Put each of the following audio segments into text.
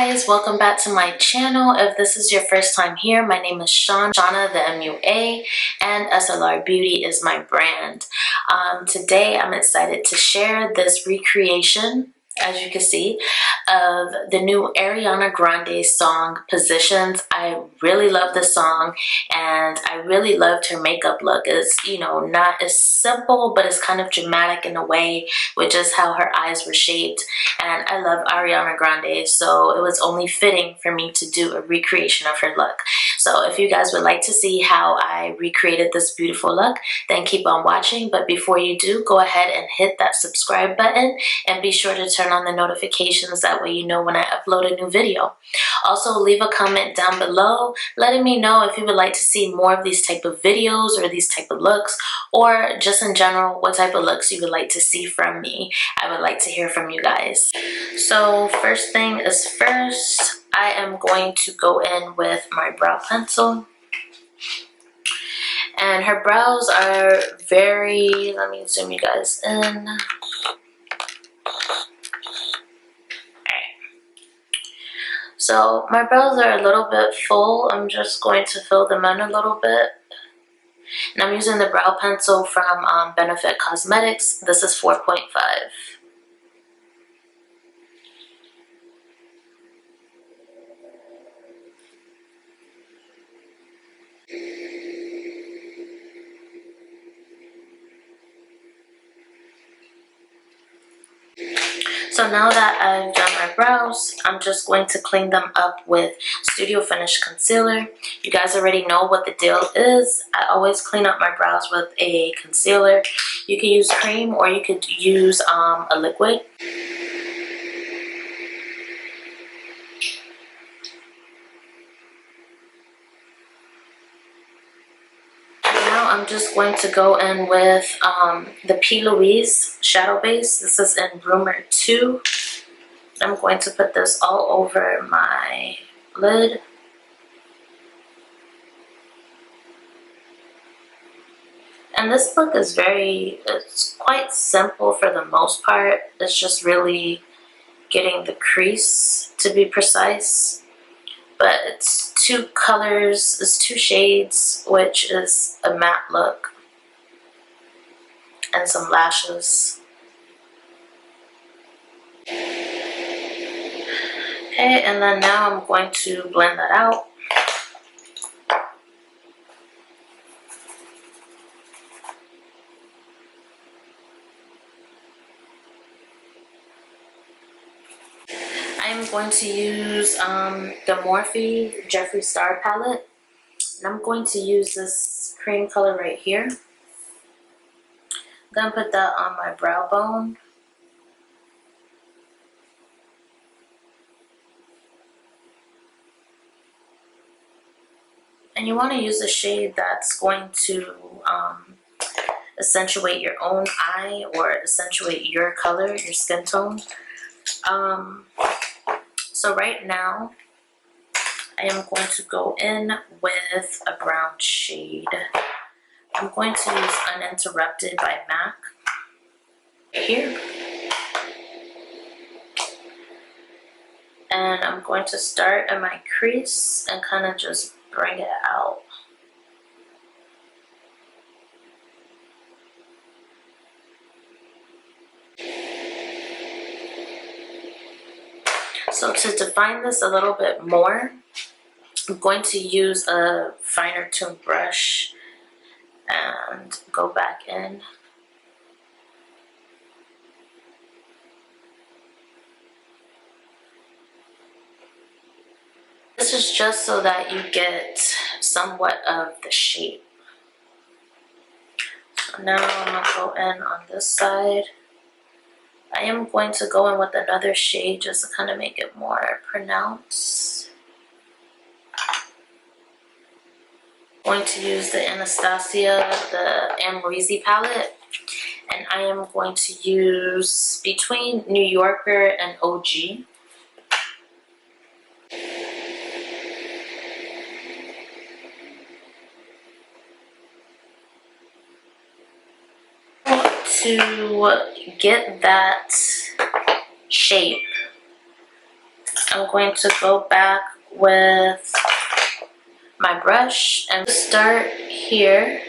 guys, welcome back to my channel. If this is your first time here, my name is Shauna the MUA, and SLR Beauty is my brand. Today I'm excited to share this recreation, as you can see, of the new Ariana Grande song, Positions. I really love this song, and I really loved her makeup look. It's, you know, not as simple, but it's kind of dramatic in a way, with just how her eyes were shaped. And I love Ariana Grande, so it was only fitting for me to do a recreation of her look. So if you guys would like to see how I recreated this beautiful look, then keep on watching. But before you do, go ahead and hit that subscribe button and be sure to turn on the notifications. That way you know when I upload a new video. Also, leave a comment down below letting me know if you would like to see more of these type of videos or these type of looks, or just in general what type of looks you would like to see from me. I would like to hear from you guys. So first thing is first, I am going to go in with my brow pencil. And her brows are very, let me zoom you guys in. So my brows are a little bit full. I'm just going to fill them in a little bit. And I'm using the brow pencil from Benefit Cosmetics. This is 4.5. So now that I've done my brows, I'm just going to clean them up with Studio Finish Concealer. You guys already know what the deal is. I always clean up my brows with a concealer. You can use cream or you could use a liquid. I'm just going to go in with the P. Louise Shadow Base. This is in Rumor 2. I'm going to put this all over my lid. And this look is it's quite simple for the most part. It's just really getting the crease, to be precise. But it's two colors, it's two shades, which is a matte look, and some lashes. Okay, and then now I'm going to blend that out. I'm going to use the Morphe Jefree Star palette, and I'm going to use this cream color right here. I'm going to put that on my brow bone. And you want to use a shade that's going to accentuate your own eye or accentuate your color, your skin tone. So right now, I am going to go in with a brown shade. I'm going to use Uninterrupted by MAC here. And I'm going to start at my crease and kind of just bring it out. So to define this a little bit more, I'm going to use a finer tuned brush and go back in. This is just so that you get somewhat of the shape. So now I'm going to go in on this side. I am going to go in with another shade just to kind of make it more pronounced. I'm going to use the Anastasia, the Amrezy palette, and I am going to use between New Yorker and OG. To get that shape, I'm going to go back with my brush and start here.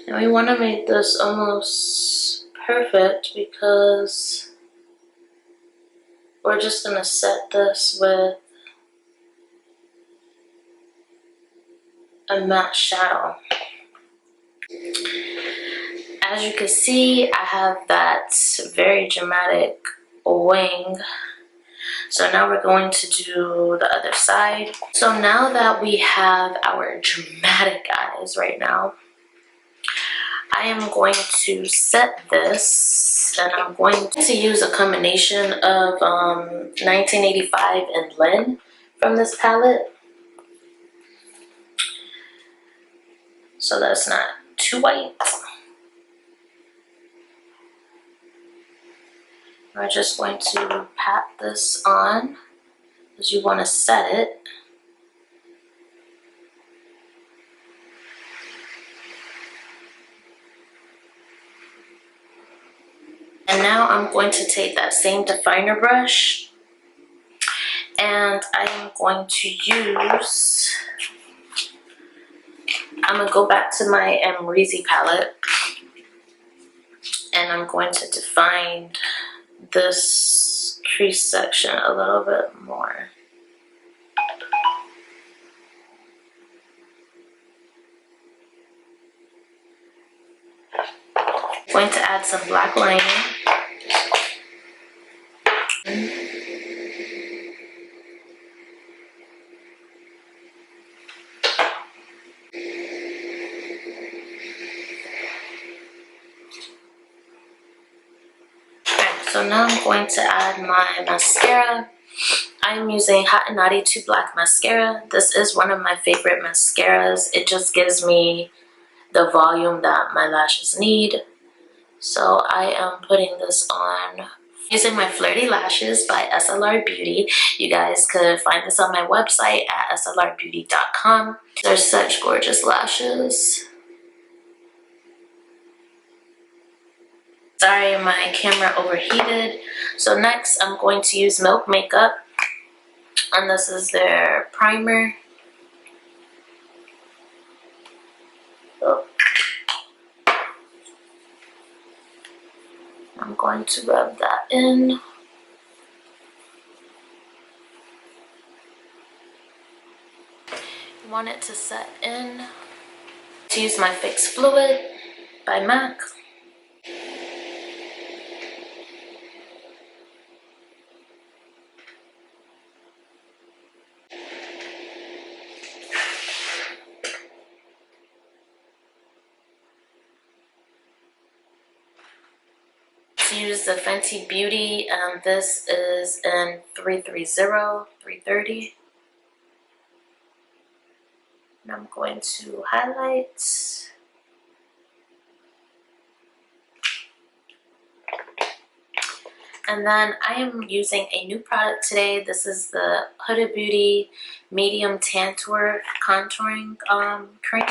And we want to make this almost perfect because we're just going to set this with a matte shadow. As you can see, I have that very dramatic wing. So now we're going to do the other side. So now that we have our dramatic eyes right now, I am going to set this, and I'm going to use a combination of 1985 and Lynn from this palette. So that's not too white. We're just going to pat this on because you want to set it. And now I'm going to take that same definer brush and I am going to use, I'm going to go back to my Reezy palette and I'm going to define this crease section a little bit more. I'm going to add some black lining. So now I'm going to add my mascara. I'm using Hot and Naughty 2 Black Mascara. This is one of my favorite mascaras. It just gives me the volume that my lashes need. So I am putting this on using my Flirty Lashes by SLR Beauty. You guys could find this on my website at slrbeauty.com. They're such gorgeous lashes. Sorry, my camera overheated. So next I'm going to use Milk Makeup, and this is their primer. Oh. I'm going to rub that in. You want it to set in. To use my Fix Fluid by MAC. Use the Fenty Beauty, and this is in 330, 330. And I'm going to highlight. And then I am using a new product today. This is the Huda Beauty Medium Tantour Contouring Cream.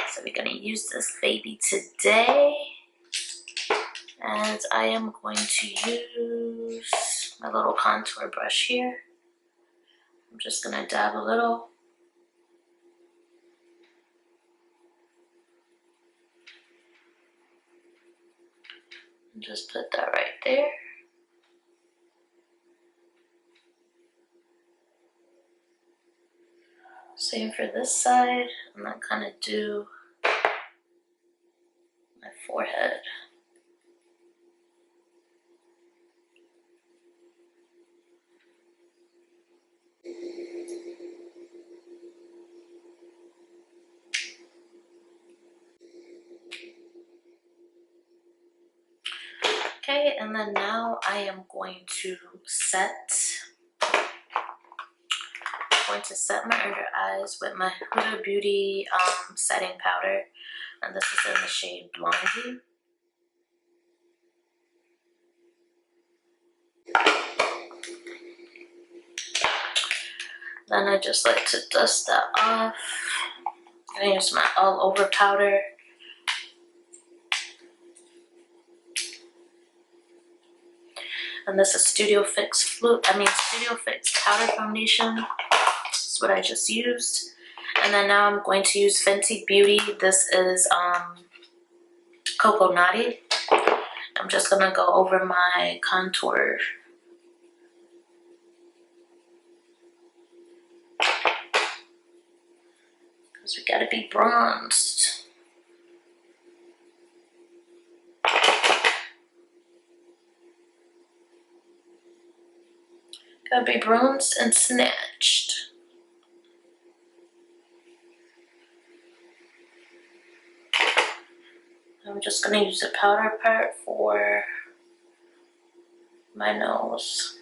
So we're going to use this baby today. And I am going to use my little contour brush here. I'm just going to dab a little. And just put that right there. Same for this side. I'm going to kind of do my forehead. Okay, and then now I am going to set my under eyes with my Huda Beauty setting powder, and this is in the shade Blondie. Then I just like to dust that off. I'm gonna use my all over powder. And this is Studio Fix powder foundation. This is what I just used. And then now I'm going to use Fenty Beauty. This is Coco Naughty. I'm just gonna go over my contour. Because we gotta be bronzed. Gotta be bronzed and snatched. I'm just gonna use the powder part for my nose.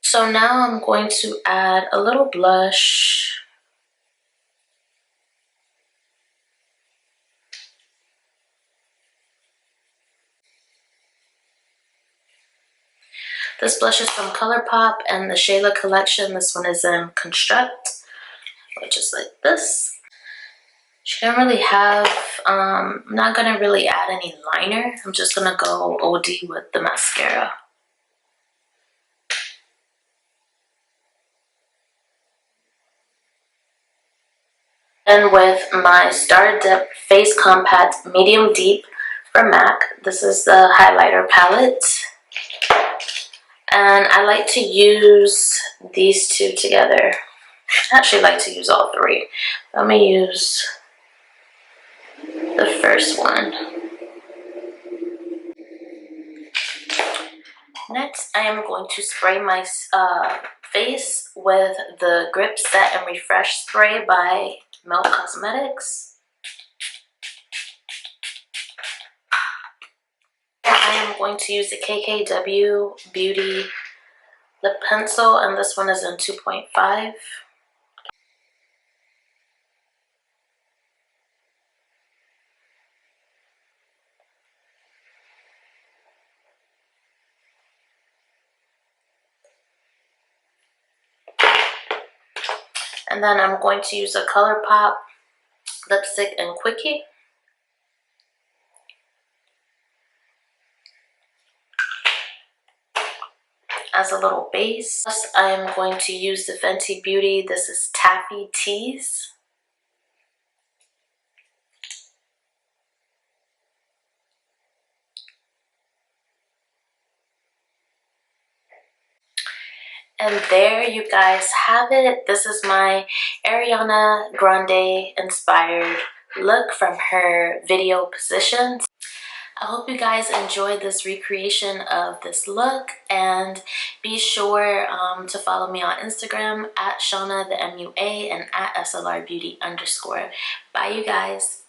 So now I'm going to add a little blush. This blush is from ColourPop and the Shayla collection. This one is in Construct, which is like this. She don't really have, I'm not gonna really add any liner. I'm just gonna go OD with the mascara. And with my Star Dip Face Compact Medium Deep from MAC, this is the highlighter palette. And I like to use these two together. I actually like to use all three. I'm gonna use the first one. Next, I am going to spray my face with the Grip Set and Refresh Spray by Milk Cosmetics. I am going to use the KKW Beauty Lip Pencil, and this one is in 2.5. And then I'm going to use a ColourPop lipstick in Quickie. As a little base. Plus, I am going to use the Fenty Beauty. This is Taffy Tease. And there you guys have it. This is my Ariana Grande inspired look from her video Positions. I hope you guys enjoyed this recreation of this look, and be sure to follow me on Instagram at Shauna the MUA and at SLR Beauty _. Bye you guys.